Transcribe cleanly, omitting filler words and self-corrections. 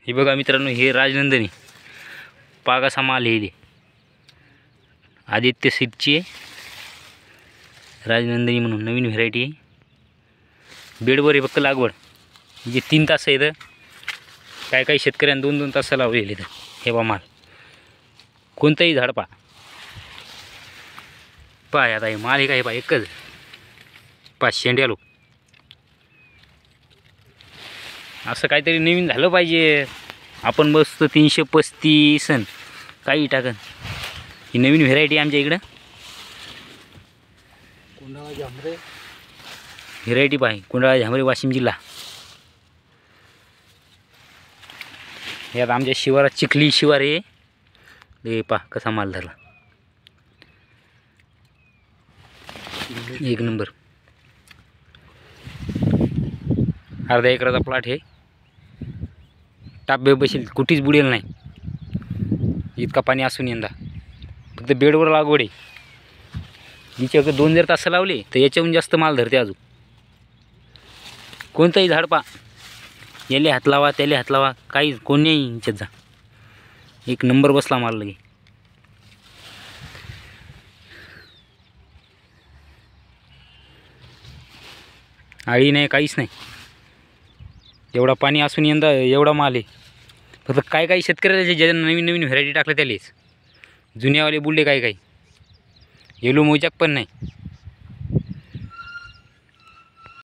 हे बघा मित्रांनो, हे राजनंदिनी पागासा माल आहे. आदित्य सीडची राजनंदिनी म्हणून नवीन व्हेरायटी आहे. बेडवर आहे फक्त लागवड. म्हणजे 3 तास आहे इथं. काय काही शेतकऱ्यांनी 2-2 तास लावलेले इथं. हे बा माल कोणतंही झाड पहा. आता हे माल हे काय पहा, एकच पा शेंड्या लोक. असं काहीतरी नवीन झालं पाहिजे. आपण बसतो 335 काही टाकन. ही नवीन व्हेरायटी आमच्या इकडं कुंडाळा झांबरे व्हेरायटी पाहिजे. कुंडाळा झांबरे, वाशिम जिल्हा. हे आता आमच्या शिवारात चिखली शिवार आहे. हे पहा कसा माल धरला, एक नंबर. अर्धा एकराचा प्लॉट आहे. टापे बसेल, कुठेच बुडेल नाही. इतका पाणी असून यंदा फक्त बेडवर लागवड आहे. हिच्याकडे 2 जर तास लावले तर याच्याहून जास्त माल धरते. अजून कोणतंही झाड पा, याले हात लावा त्याले हात लावा, काही कोणी हिच्यात जा. एक नंबर बसला माल लगे. आळी नाही, काहीच नाही. एवढा पाणी असून यंदा एवढा माल आहे. फक्त काही शेतकऱ्याचे ज्या नवीन नवीन व्हेरायटी टाकलं त्यालेच जुन्यावाले बुलडे काही येलो मोजाक पण नाही.